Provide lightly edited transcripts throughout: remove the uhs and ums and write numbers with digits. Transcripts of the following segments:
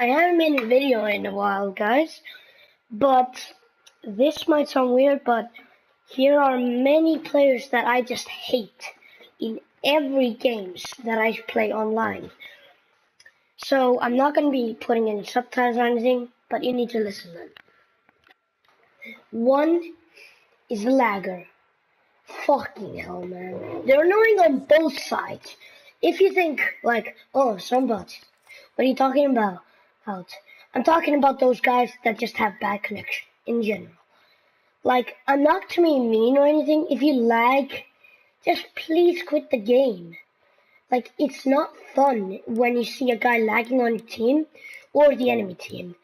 I haven't made a video in a while, guys, but this might sound weird, but here are many players that I just hate in every games that I play online. So I'm not going to be putting any subtitles or anything, but you need to listen then. One is the lagger. Fucking hell, man. They're annoying on both sides. If you think, like, oh, some bots, what are you talking about? I'm talking about those guys that just have bad connection in general. Like, I'm not to be mean or anything. If you lag, just please quit the game. Like, it's not fun when you see a guy lagging on your team or the enemy team.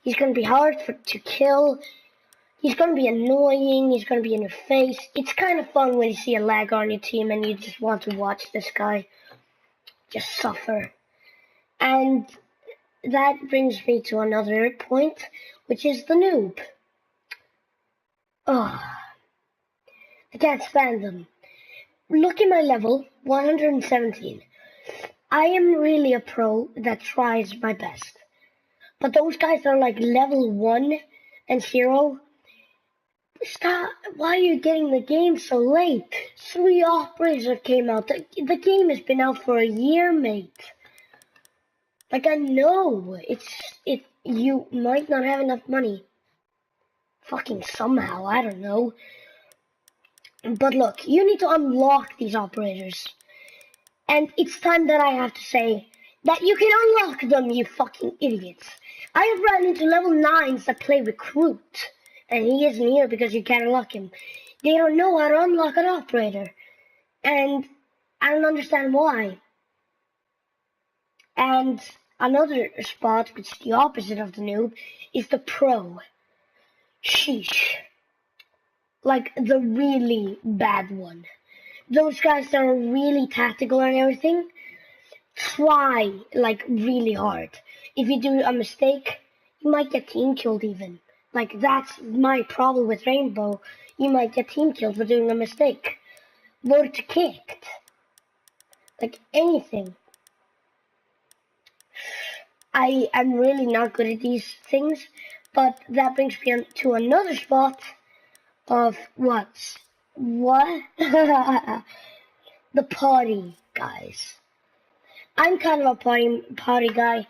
He's going to be hard to kill. He's going to be annoying. He's going to be in your face. It's kind of fun when you see a lag on your team and you just want to watch this guy just suffer. And that brings me to another point, which is the noob. Oh, I can't stand them. Look at my level, 117. I am really a pro that tries my best. But those guys are like level 1 and 0. Stop. Why are you getting the game so late? 3 operators came out. The game has been out for a year, mate. Like, I know. You might not have enough money. Fucking somehow, I don't know. But look, you need to unlock these operators. And it's time that I have to say that you can unlock them, you fucking idiots. I have run into level 9s that play recruit. And he isn't here because you can't unlock him. They don't know how to unlock an operator. And I don't understand why. And another spot, which is the opposite of the noob, is the pro. Sheesh. Like the really bad one. Those guys that are really tactical and everything, try like really hard. If you do a mistake, you might get team killed even. Like, that's my problem with Rainbow. You might get team killed for doing a mistake. Vote kicked. Like, anything. I am really not good at these things, but that brings me to another spot of what? The party guys. I'm kind of a party guy,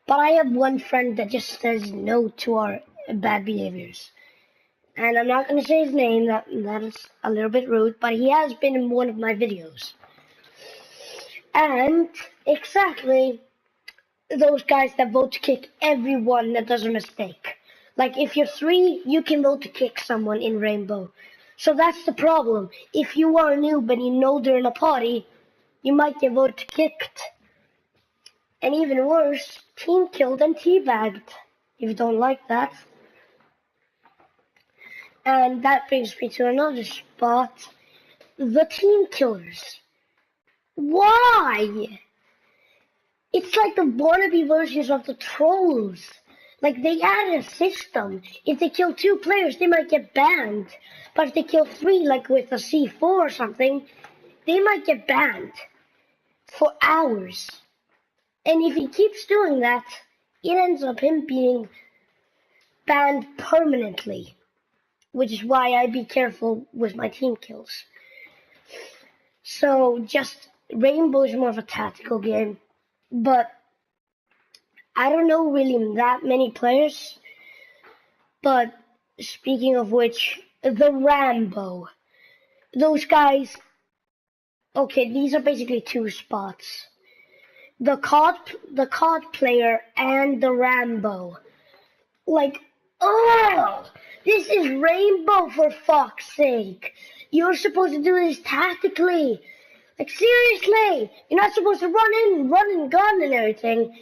but I have one friend that just says no to our bad behaviors. And I'm not going to say his name, that is a little bit rude, but he has been in one of my videos. And exactly those guys that vote to kick everyone that does a mistake. Like, if you're 3, you can vote to kick someone in Rainbow. So that's the problem. If you are a noob and you know they're in a party, you might get voted kicked. And even worse, team killed and teabagged. If you don't like that. And that brings me to another spot. The team killers. Why? It's like the wannabe versions of the trolls. Like, they added a system. If they kill 2 players, they might get banned. But if they kill 3, like with a C4 or something, they might get banned for hours. And if he keeps doing that, it ends up him being banned permanently. Which is why I be careful with my team kills. So, just, Rainbow is more of a tactical game. But I don't know really that many players. But speaking of which, the Rambo. Those guys, okay, these are basically 2 spots. The COD player and the Rambo. Like, oh, this is Rainbow for fuck's sake. You're supposed to do this tactically. Like, seriously, you're not supposed to run and gun and everything.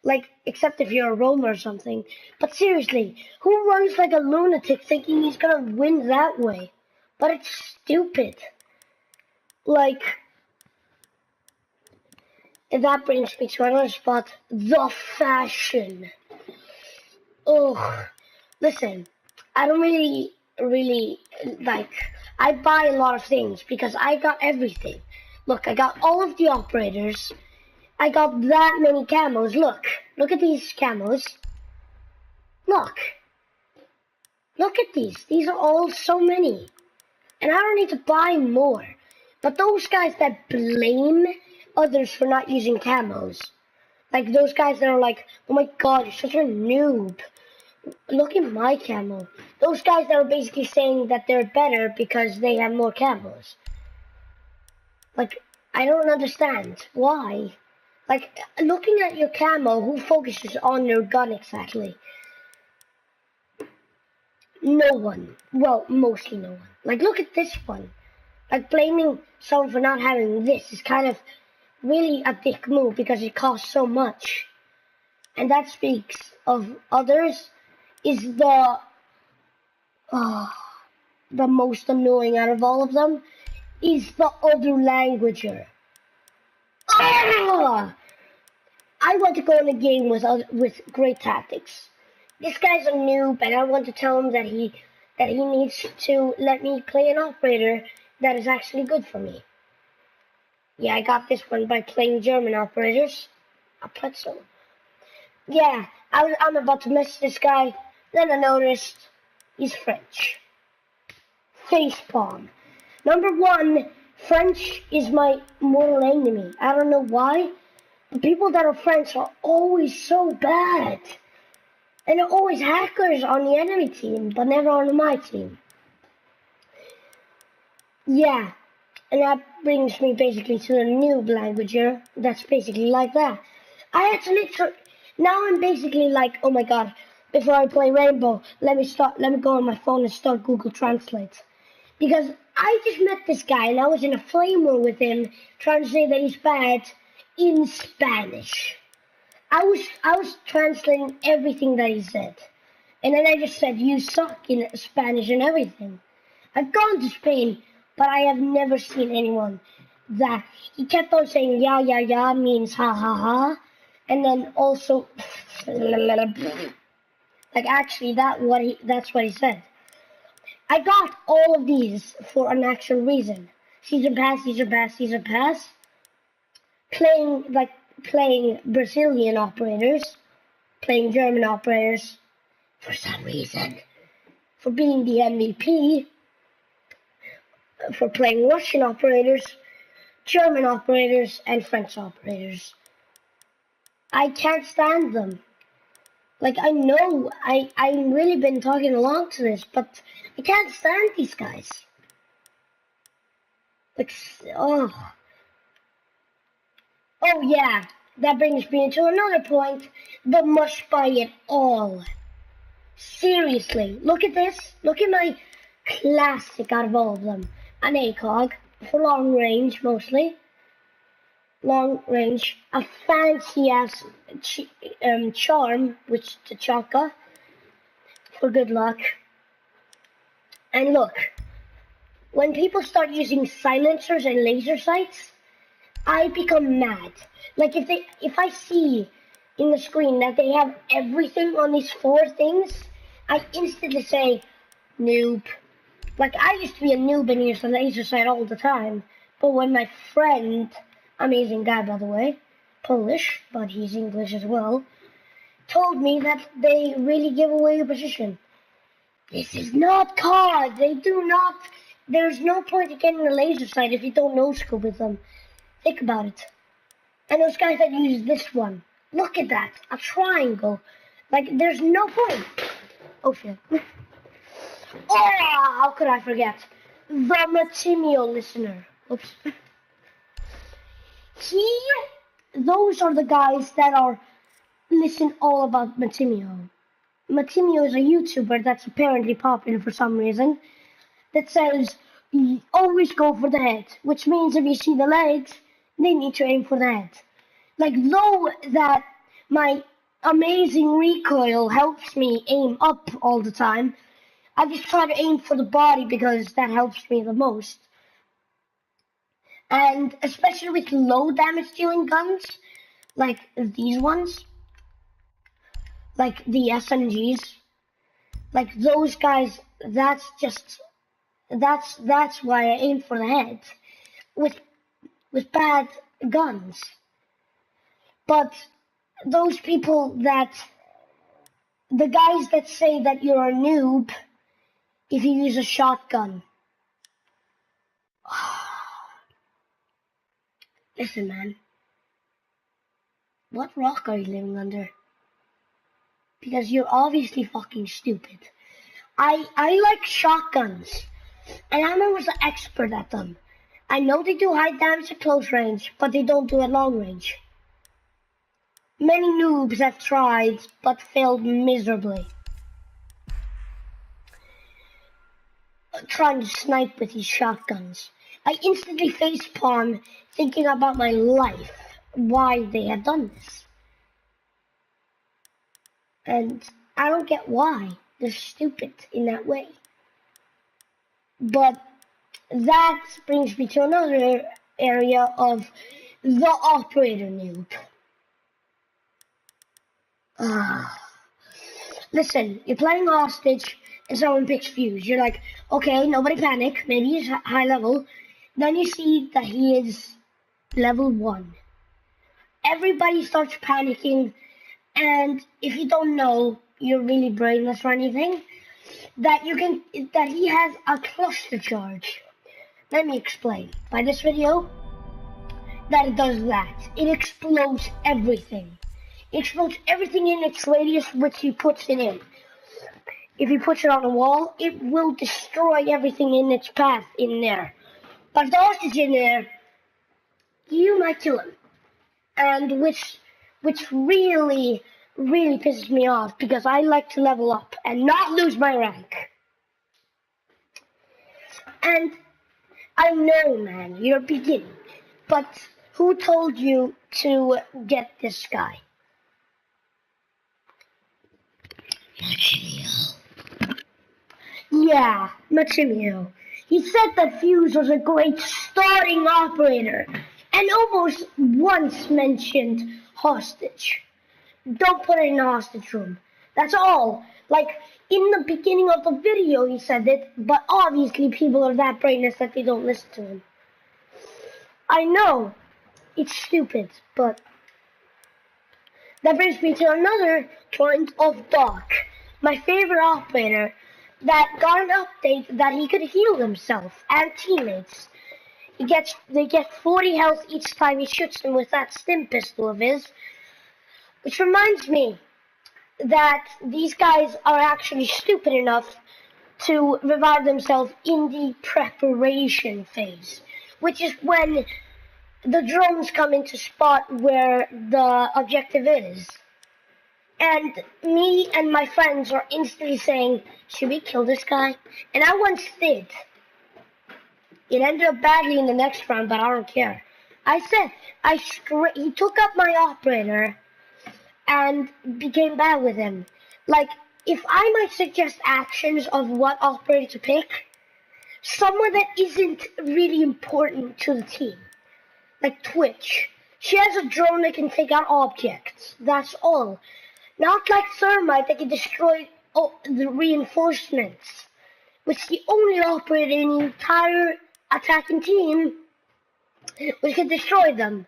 Like, except if you're a roamer or something. But seriously, who runs like a lunatic thinking he's gonna win that way? But it's stupid. Like, and that brings me to another spot, the fashion. Oh, listen, I don't really, like, I buy a lot of things because I got everything. Look, I got all of the operators, I got that many camos. Look at these camos. Look at these. These are all so many. And I don't need to buy more. But those guys that blame others for not using camos, like those guys that are like, oh my god, you're such a noob. Look at my camo. Those guys that are basically saying that they're better because they have more camos. Like, I don't understand. Why? Like, looking at your camo, who focuses on your gun exactly? No one. Well, mostly no one. Like, look at this one. Like, blaming someone for not having this is kind of really a dick move because it costs so much. And that speaks of others is the most annoying out of all of them is the other languager. I want to go in a game with great tactics. This guy's a noob, and I want to tell him that he needs to let me play an operator that is actually good for me. Yeah, I got this one by playing German operators. A pretzel. Yeah, I'm about to mess this guy. Then I noticed he's French. Facepalm. Number 1, French is my mortal enemy. I don't know why. The people that are French are always so bad. And they're always hackers on the enemy team, but never on my team. Yeah, and that brings me basically to the noob languager. That's basically like that. I had to literally... Now I'm basically like, oh my god, before I play Rainbow, let me go on my phone and start Google Translate. Because I just met this guy and I was in a flame war with him trying to say that he's bad in Spanish. I was translating everything that he said. And then I just said, you suck in Spanish and everything. I've gone to Spain, but I have never seen anyone that... He kept on saying, yeah, means ha, ha, ha. And then also... Like, actually, that's what he said. I got all of these for an actual reason. Season pass. Playing Brazilian operators, playing German operators, for some reason, for being the MVP, for playing Russian operators, German operators, and French operators. I can't stand them. Like, I know I've really been talking along to this, but I can't stand these guys. Like, oh yeah, that brings me into another point. The must buy it all. Seriously, look at this. Look at my classic out of all of them. An ACOG for long range mostly. Long range. A fancy ass charm, which the Chaka for good luck. And look, when people start using silencers and laser sights, I become mad. Like if I see in the screen that they have everything on these 4 things, I instantly say, noob. Like, I used to be a noob and use the laser sight all the time. But when my friend, amazing guy by the way, Polish, but he's English as well, told me that they really give away your position. This is not COD. They do not. There's no point in getting a laser sight if you don't no scope with them. Think about it. And those guys that use this one. Look at that. A triangle. Like, there's no point. Oh, shit. Oh, how could I forget? The Matimio listener. Oops. Those are the guys that are listen all about Matimio. Matimio is a YouTuber that's apparently popular for some reason. That says, always go for the head. Which means if you see the legs, they need to aim for the head. Like, though that my amazing recoil helps me aim up all the time, I just try to aim for the body because that helps me the most. And especially with low damage dealing guns, like these ones, like the SMGs, like those guys, that's why I aim for the head. With bad guns. But those people the guys that say that you're a noob if you use a shotgun. Listen, man. What rock are you living under? Because you're obviously fucking stupid. I like shotguns, and I was an expert at them. I know they do high damage at close range, but they don't do at long range. Many noobs have tried, but failed miserably. Trying to snipe with these shotguns. I instantly facepalm thinking about my life, why they had done this. And I don't get why. They're stupid in that way. But that brings me to another area of the operator noob. Listen, you're playing hostage and someone picks fuse. You're like, okay, nobody panic. Maybe he's high level. Then you see that he is level 1. Everybody starts panicking, and if you don't know, you're really brainless or anything, that he has a cluster charge. Let me explain. By this video, that it does that. It explodes everything. It explodes everything in its radius which he puts it in. If he puts it on a wall, it will destroy everything in its path in there. But if the hostage in there, you might kill him. And which really pisses me off, because I like to level up and not lose my rank. And I know, man, you're beginning, but who told you to get this guy? Maximio. Yeah, Maximio. He said that Fuse was a great starting operator, and almost once mentioned hostage. Don't put it in the hostage room. That's all. Like, in the beginning of the video he said it, but obviously people are that brainless that they don't listen to him. I know, it's stupid, but that brings me to another point of Doc, my favorite operator, that got an update that he could heal himself and teammates. They get 40 health each time he shoots them with that stim pistol of his, which reminds me that these guys are actually stupid enough to revive themselves in the preparation phase, which is when the drones come into spot where the objective is. And me and my friends are instantly saying, should we kill this guy? And I once did. It ended up badly in the next round, but I don't care. I said, he took up my operator and became bad with him. Like, if I might suggest actions of what operator to pick, someone that isn't really important to the team. Like Twitch. She has a drone that can take out objects. That's all. Not like Thermite that can destroy the reinforcements, which the only operator in the entire attacking team which can destroy them,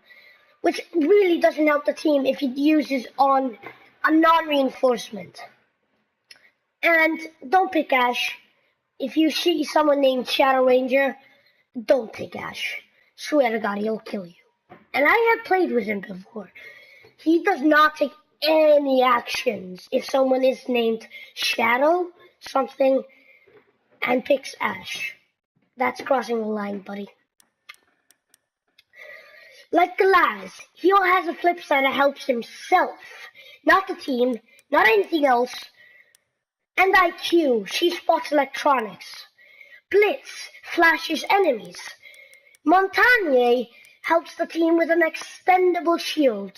which really doesn't help the team if it uses on a non-reinforcement. And don't pick Ash. If you see someone named Shadow Ranger, don't pick Ash. Swear to God, he'll kill you. And I have played with him before. He does not take any actions if someone is named Shadow something and picks Ash. That's crossing the line, buddy. Like Galaz, he has a flip side that helps himself, not the team, not anything else. And IQ, she spots electronics. Blitz flashes enemies. Montagne helps the team with an extendable shield,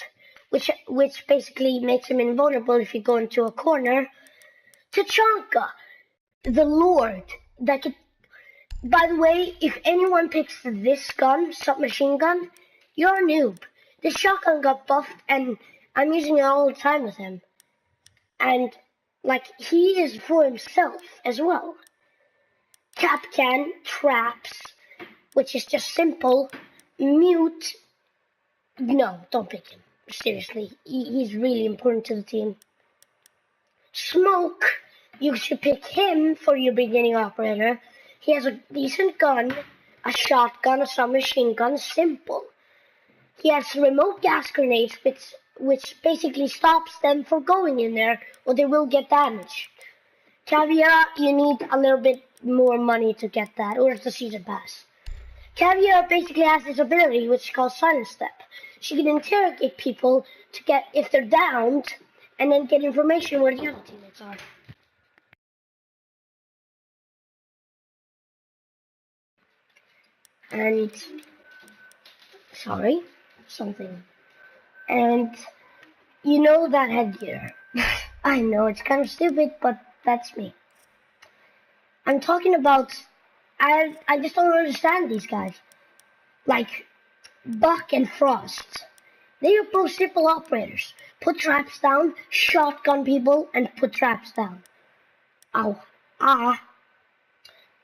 which basically makes him invulnerable if you go into a corner. Tachanka, the Lord, that could... By the way, if anyone picks this gun, submachine gun, you're a noob. The shotgun got buffed, and I'm using it all the time with him. And, like, he is for himself as well. Capcan, traps, which is just simple. Mute, no, don't pick him. seriously, he's really important to the team. Smoke, you should pick him for your beginning operator. He has a decent gun, a shotgun, a submachine gun, simple. He has remote gas grenades, which basically stops them from going in there, or they will get damaged. Caviar, you need a little bit more money to get that, or it's the season pass. Caviar basically has this ability, which is called Silent Step. She can interrogate people to get if they're downed, and then get information where the other teammates are. And sorry, something. And you know that headgear. I know it's kind of stupid, but that's me. I'm talking about, I just don't understand these guys. Like, Buck and Frost. They are both simple operators. Put traps down, shotgun people, and put traps down. Ow. Ah.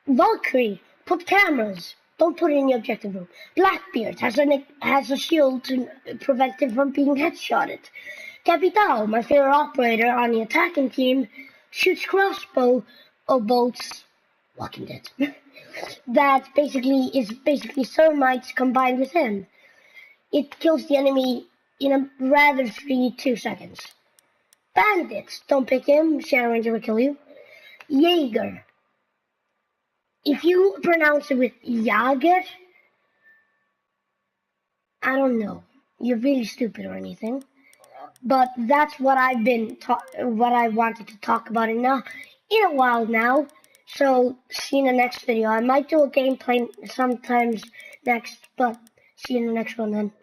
Valkyrie, put cameras. Don't put it in the objective room. Blackbeard has a shield to prevent him from being headshotted. Capital, my favorite operator on the attacking team, shoots crossbow bolts. Walking Dead. That is basically thermites combined with him. It kills the enemy in a rather free 2 seconds. Bandits, don't pick him. Shadow Ranger will kill you. Jaeger. If you pronounce it with Jager, I don't know. You're really stupid or anything. But that's what what I wanted to talk about in a while now. So see you in the next video. I might do a gameplay sometimes next, but see you in the next one then.